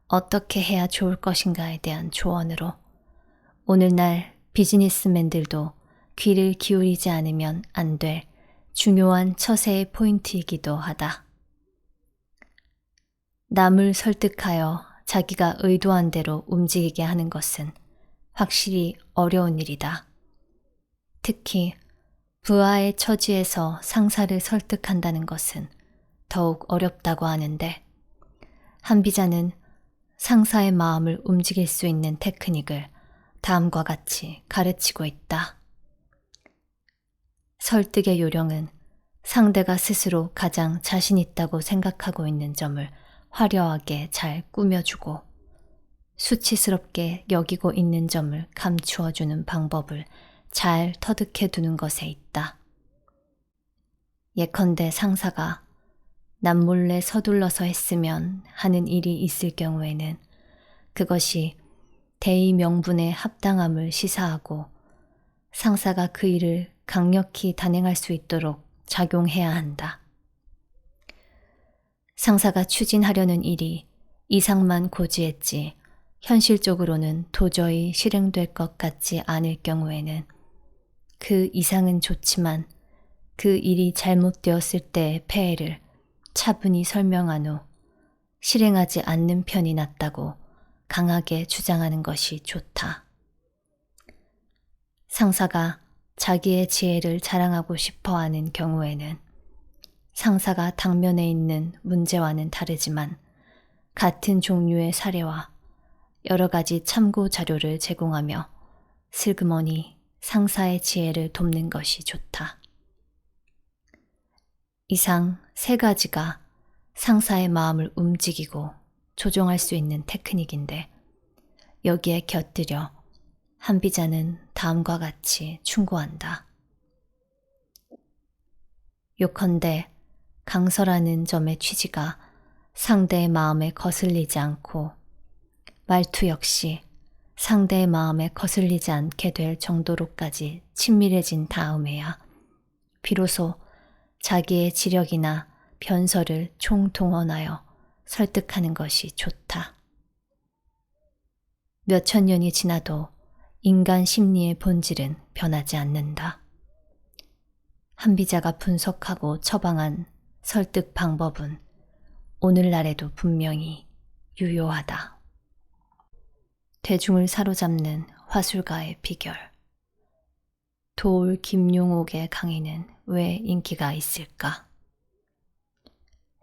Speaker 1: 어떻게 해야 좋을 것인가에 대한 조언으로 오늘날 비즈니스맨들도 귀를 기울이지 않으면 안 될 중요한 처세의 포인트이기도 하다. 남을 설득하여 자기가 의도한 대로 움직이게 하는 것은 확실히 어려운 일이다. 특히 부하의 처지에서 상사를 설득한다는 것은 더욱 어렵다고 하는데 한비자는 상사의 마음을 움직일 수 있는 테크닉을 다음과 같이 가르치고 있다. 설득의 요령은 상대가 스스로 가장 자신 있다고 생각하고 있는 점을 화려하게 잘 꾸며주고 수치스럽게 여기고 있는 점을 감추어주는 방법을 잘 터득해 두는 것에 있다. 예컨대 상사가 남몰래 서둘러서 했으면 하는 일이 있을 경우에는 그것이 대의 명분에 합당함을 시사하고 상사가 그 일을 강력히 단행할 수 있도록 작용해야 한다. 상사가 추진하려는 일이 이상만 고지했지 현실적으로는 도저히 실행될 것 같지 않을 경우에는 그 이상은 좋지만 그 일이 잘못되었을 때의 폐해를 차분히 설명한 후 실행하지 않는 편이 낫다고 강하게 주장하는 것이 좋다. 상사가 자기의 지혜를 자랑하고 싶어 하는 경우에는 상사가 당면에 있는 문제와는 다르지만 같은 종류의 사례와 여러 가지 참고 자료를 제공하며 슬그머니 상사의 지혜를 돕는 것이 좋다. 이상 3가지가 상사의 마음을 움직이고 조종할 수 있는 테크닉인데 여기에 곁들여 한비자는 다음과 같이 충고한다. 요컨대 강설하는 점의 취지가 상대의 마음에 거슬리지 않고 말투 역시 상대의 마음에 거슬리지 않게 될 정도로까지 친밀해진 다음에야 비로소 자기의 지력이나 변설을 총동원하여 설득하는 것이 좋다. 몇천 년이 지나도 인간 심리의 본질은 변하지 않는다. 한비자가 분석하고 처방한 설득 방법은 오늘날에도 분명히 유효하다. 대중을 사로잡는 화술가의 비결. 도울 김용옥의 강의는 왜 인기가 있을까?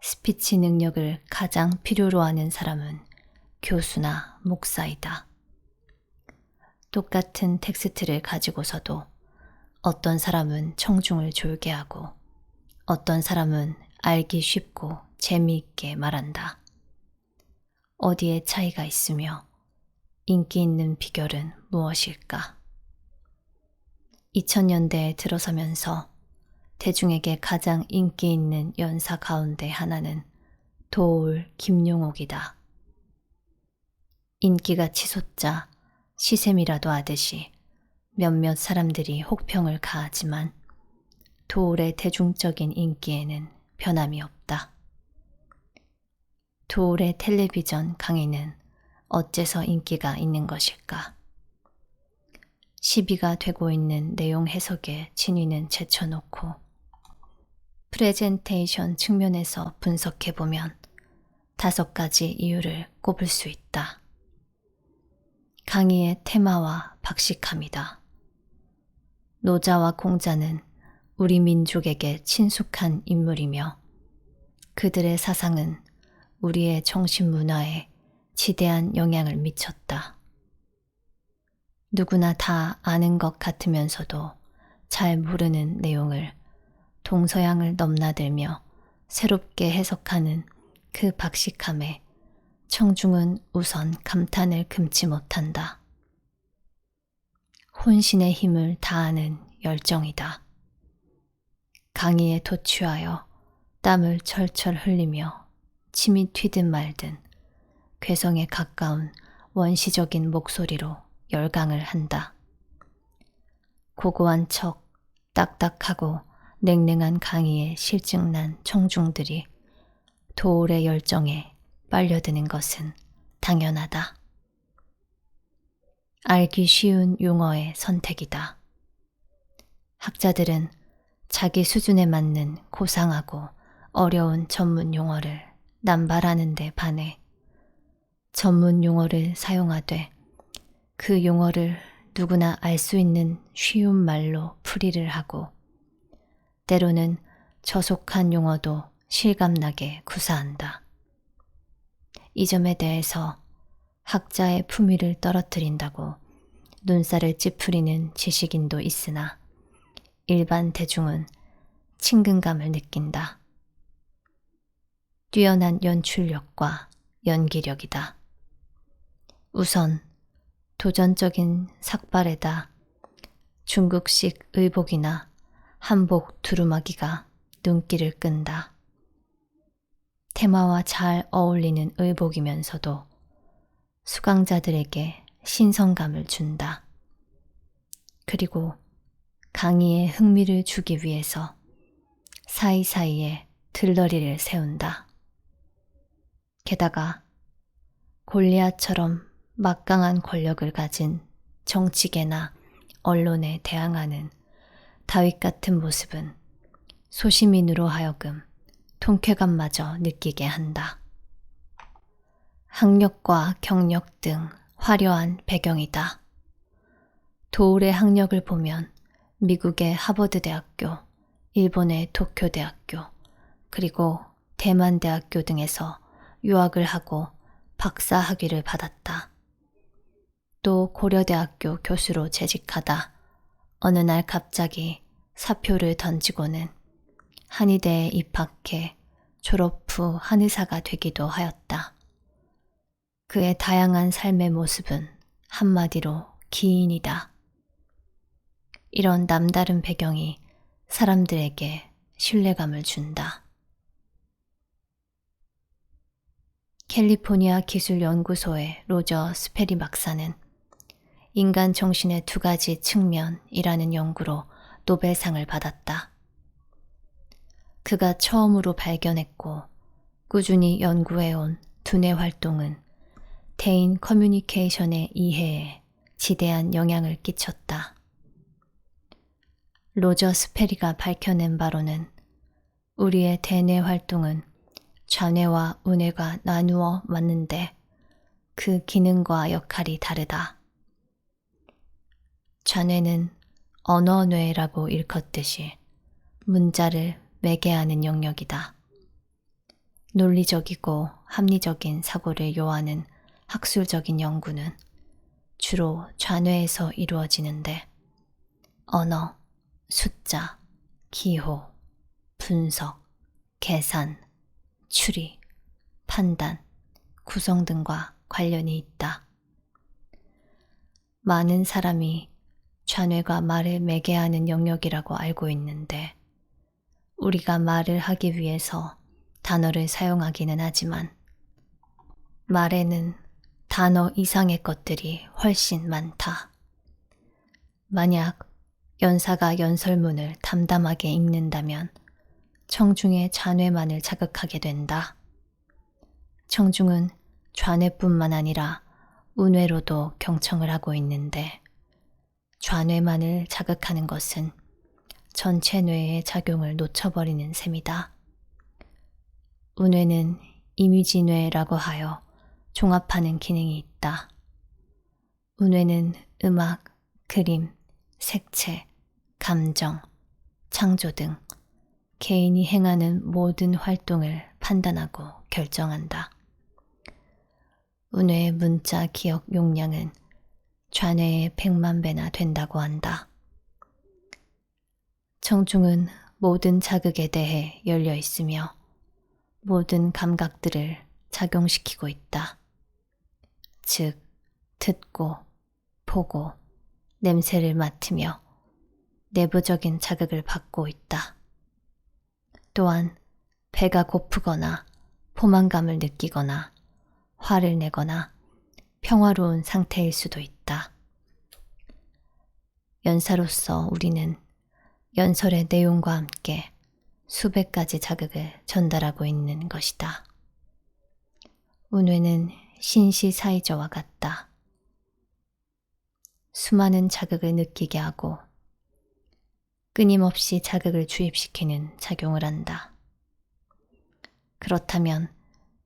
Speaker 1: 스피치 능력을 가장 필요로 하는 사람은 교수나 목사이다. 똑같은 텍스트를 가지고서도 어떤 사람은 청중을 졸게 하고 어떤 사람은 알기 쉽고 재미있게 말한다. 어디에 차이가 있으며 인기 있는 비결은 무엇일까? 2000년대에 들어서면서 대중에게 가장 인기 있는 연사 가운데 하나는 도울 김용옥이다. 인기가 치솟자 시샘이라도 하듯이 몇몇 사람들이 혹평을 가하지만 도울의 대중적인 인기에는 변함이 없다. 도울의 텔레비전 강의는 어째서 인기가 있는 것일까? 시비가 되고 있는 내용 해석에 진위는 제쳐놓고 프레젠테이션 측면에서 분석해보면 5가지 이유를 꼽을 수 있다. 강의의 테마와 박식함이다. 노자와 공자는 우리 민족에게 친숙한 인물이며 그들의 사상은 우리의 정신문화에 지대한 영향을 미쳤다. 누구나 다 아는 것 같으면서도 잘 모르는 내용을 동서양을 넘나들며 새롭게 해석하는 그 박식함에 청중은 우선 감탄을 금치 못한다. 혼신의 힘을 다하는 열정이다. 강의에 도취하여 땀을 철철 흘리며 침이 튀든 말든 괴성에 가까운 원시적인 목소리로 열강을 한다. 고고한 척 딱딱하고 냉랭한 강의에 실증난 청중들이 도올의 열정에 빨려드는 것은 당연하다. 알기 쉬운 용어의 선택이다. 학자들은 자기 수준에 맞는 고상하고 어려운 전문 용어를 남발하는 데 반해 전문 용어를 사용하되 그 용어를 누구나 알 수 있는 쉬운 말로 풀이를 하고 때로는 저속한 용어도 실감나게 구사한다. 이 점에 대해서 학자의 품위를 떨어뜨린다고 눈살을 찌푸리는 지식인도 있으나 일반 대중은 친근감을 느낀다. 뛰어난 연출력과 연기력이다. 우선 도전적인 삭발에다 중국식 의복이나 한복 두루마기가 눈길을 끈다. 테마와 잘 어울리는 의복이면서도 수강자들에게 신선감을 준다. 그리고 강의에 흥미를 주기 위해서 사이사이에 들러리를 세운다. 게다가 골리앗처럼 막강한 권력을 가진 정치계나 언론에 대항하는 다윗 같은 모습은 소시민으로 하여금 통쾌감마저 느끼게 한다. 학력과 경력 등 화려한 배경이다. 도울의 학력을 보면 미국의 하버드 대학교, 일본의 도쿄 대학교, 그리고 대만 대학교 등에서 유학을 하고 박사 학위를 받았다. 또 고려대학교 교수로 재직하다 어느 날 갑자기 사표를 던지고는 한의대에 입학해 졸업 후 한의사가 되기도 하였다. 그의 다양한 삶의 모습은 한마디로 기인이다. 이런 남다른 배경이 사람들에게 신뢰감을 준다. 캘리포니아 기술연구소의 로저 스페리 박사는 인간 정신의 두 가지 측면이라는 연구로 노벨상을 받았다. 그가 처음으로 발견했고 꾸준히 연구해온 두뇌 활동은 대인 커뮤니케이션의 이해에 지대한 영향을 끼쳤다. 로저 스페리가 밝혀낸 바로는 우리의 대뇌 활동은 좌뇌와 우뇌가 나누어 왔는데 그 기능과 역할이 다르다. 좌뇌는 언어뇌라고 일컫듯이 문자를 매개하는 영역이다. 논리적이고 합리적인 사고를 요하는 학술적인 연구는 주로 좌뇌에서 이루어지는데 언어, 숫자, 기호, 분석, 계산, 추리, 판단, 구성 등과 관련이 있다. 많은 사람이 좌뇌가 말을 매개하는 영역이라고 알고 있는데 우리가 말을 하기 위해서 단어를 사용하기는 하지만 말에는 단어 이상의 것들이 훨씬 많다. 만약 연사가 연설문을 담담하게 읽는다면 청중의 좌뇌만을 자극하게 된다. 청중은 좌뇌뿐만 아니라 우뇌로도 경청을 하고 있는데 좌뇌만을 자극하는 것은 전체 뇌의 작용을 놓쳐버리는 셈이다. 우뇌는 이미지뇌라고 하여 종합하는 기능이 있다. 우뇌는 음악, 그림, 색채, 감정, 창조 등 개인이 행하는 모든 활동을 판단하고 결정한다. 우뇌의 문자 기억 용량은 좌뇌의 100만 배나 된다고 한다. 청중은 모든 자극에 대해 열려 있으며 모든 감각들을 작용시키고 있다. 즉, 듣고, 보고, 냄새를 맡으며 내부적인 자극을 받고 있다. 또한 배가 고프거나 포만감을 느끼거나 화를 내거나 평화로운 상태일 수도 있다. 연사로서 우리는 연설의 내용과 함께 수백 가지 자극을 전달하고 있는 것이다. 운회는 신시사이저와 같다. 수많은 자극을 느끼게 하고 끊임없이 자극을 주입시키는 작용을 한다. 그렇다면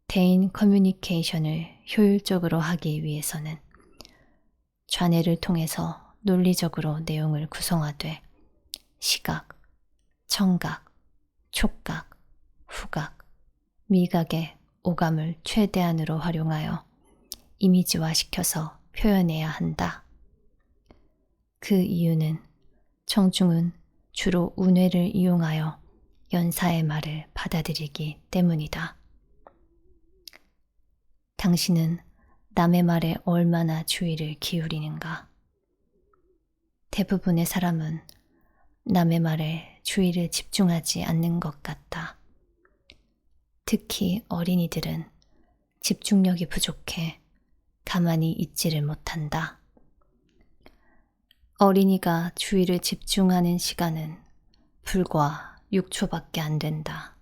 Speaker 1: 대인 커뮤니케이션을 효율적으로 하기 위해서는 좌뇌를 통해서 논리적으로 내용을 구성하되 시각, 청각, 촉각, 후각, 미각의 오감을 최대한으로 활용하여 이미지화시켜서 표현해야 한다. 그 이유는 청중은 주로 운회를 이용하여 연사의 말을 받아들이기 때문이다. 당신은 남의 말에 얼마나 주의를 기울이는가? 대부분의 사람은 남의 말에 주의를 집중하지 않는 것 같다. 특히 어린이들은 집중력이 부족해 가만히 있지를 못한다. 어린이가 주의를 집중하는 시간은 불과 6초밖에 안 된다.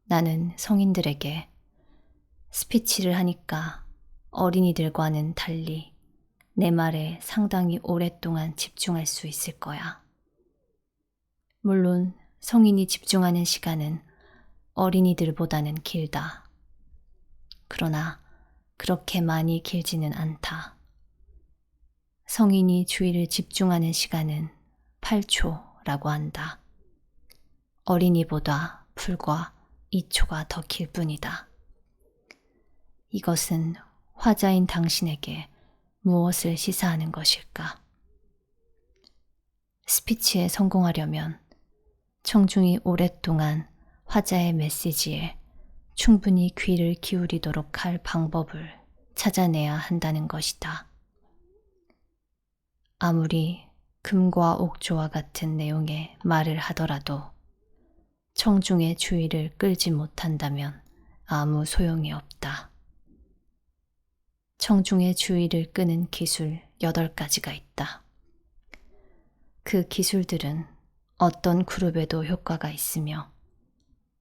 Speaker 1: 나는 성인들에게 스피치를 하니까 어린이들과는 달리 내 말에 상당히 오랫동안 집중할 수 있을 거야. 물론 성인이 집중하는 시간은 어린이들보다는 길다. 그러나 그렇게 많이 길지는 않다. 성인이 주의를 집중하는 시간은 8초라고 한다. 어린이보다 불과 2초가 더 길 뿐이다. 이것은 화자인 당신에게 무엇을 시사하는 것일까? 스피치에 성공하려면 청중이 오랫동안 화자의 메시지에 충분히 귀를 기울이도록 할 방법을 찾아내야 한다는 것이다. 아무리 금과 옥조와 같은 내용의 말을 하더라도 청중의 주의를 끌지 못한다면 아무 소용이 없다. 청중의 주의를 끄는 기술 8가지가 있다. 그 기술들은 어떤 그룹에도 효과가 있으며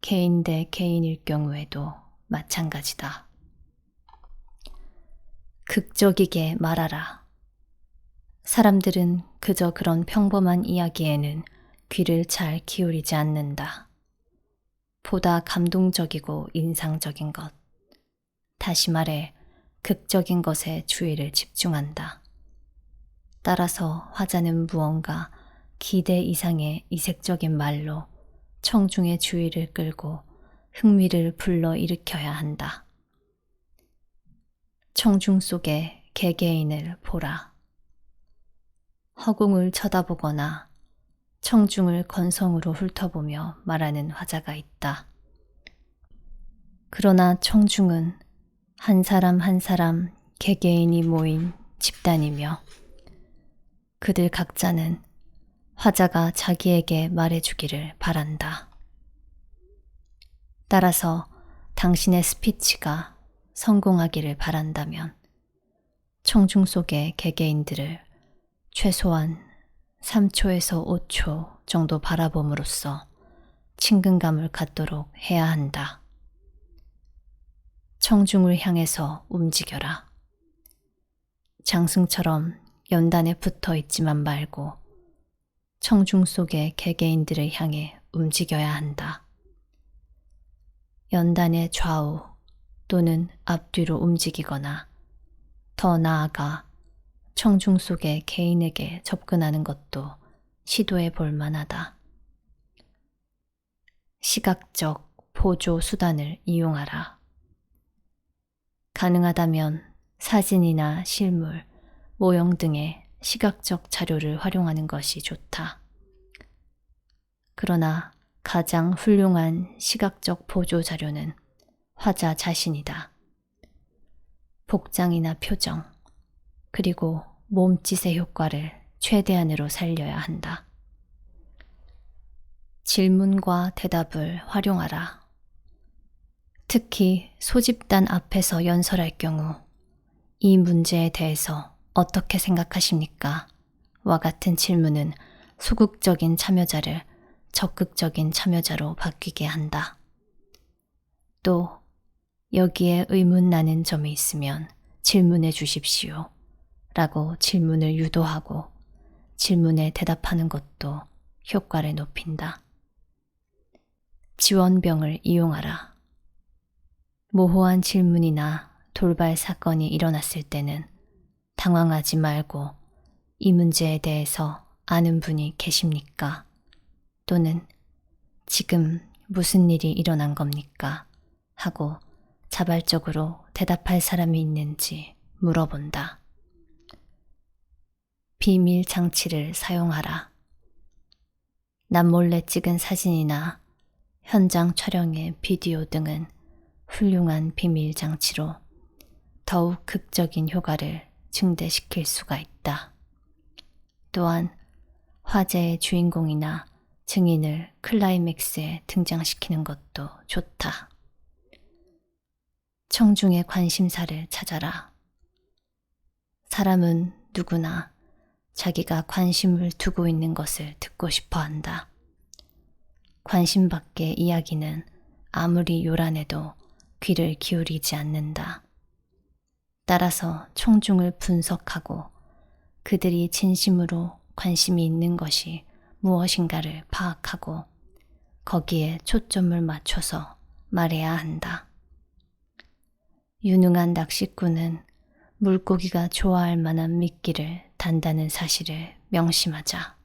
Speaker 1: 개인 대 개인일 경우에도 마찬가지다. 극적이게 말하라. 사람들은 그저 그런 평범한 이야기에는 귀를 잘 기울이지 않는다. 보다 감동적이고 인상적인 것, 다시 말해 극적인 것에 주의를 집중한다. 따라서 화자는 무언가 기대 이상의 이색적인 말로 청중의 주의를 끌고 흥미를 불러일으켜야 한다. 청중 속의 개개인을 보라. 허공을 쳐다보거나 청중을 건성으로 훑어보며 말하는 화자가 있다. 그러나 청중은 한 사람 한 사람 개개인이 모인 집단이며 그들 각자는 화자가 자기에게 말해주기를 바란다. 따라서 당신의 스피치가 성공하기를 바란다면 청중 속의 개개인들을 최소한 3초에서 5초 정도 바라봄으로써 친근감을 갖도록 해야 한다. 청중을 향해서 움직여라. 장승처럼 연단에 붙어 있지만 말고 청중 속의 개개인들을 향해 움직여야 한다. 연단의 좌우 또는 앞뒤로 움직이거나 더 나아가 청중 속의 개인에게 접근하는 것도 시도해 볼 만하다. 시각적 보조 수단을 이용하라. 가능하다면 사진이나 실물, 모형 등의 시각적 자료를 활용하는 것이 좋다. 그러나 가장 훌륭한 시각적 보조 자료는 화자 자신이다. 복장이나 표정, 그리고 몸짓의 효과를 최대한으로 살려야 한다. 질문과 대답을 활용하라. 특히 소집단 앞에서 연설할 경우 이 문제에 대해서 어떻게 생각하십니까? 와 같은 질문은 소극적인 참여자를 적극적인 참여자로 바뀌게 한다. 또 여기에 의문 나는 점이 있으면 질문해 주십시오. 라고 질문을 유도하고 질문에 대답하는 것도 효과를 높인다. 지원병을 이용하라. 모호한 질문이나 돌발 사건이 일어났을 때는 당황하지 말고 이 문제에 대해서 아는 분이 계십니까? 또는 지금 무슨 일이 일어난 겁니까? 하고 자발적으로 대답할 사람이 있는지 물어본다. 비밀 장치를 사용하라. 남몰래 찍은 사진이나 현장 촬영의 비디오 등은 훌륭한 비밀 장치로 더욱 극적인 효과를 증대시킬 수가 있다. 또한 화제의 주인공이나 증인을 클라이맥스에 등장시키는 것도 좋다. 청중의 관심사를 찾아라. 사람은 누구나 자기가 관심을 두고 있는 것을 듣고 싶어 한다. 관심 밖의 이야기는 아무리 요란해도 귀를 기울이지 않는다. 따라서 청중을 분석하고 그들이 진심으로 관심이 있는 것이 무엇인가를 파악하고 거기에 초점을 맞춰서 말해야 한다. 유능한 낚시꾼은 물고기가 좋아할 만한 미끼를 단다는 사실을 명심하자.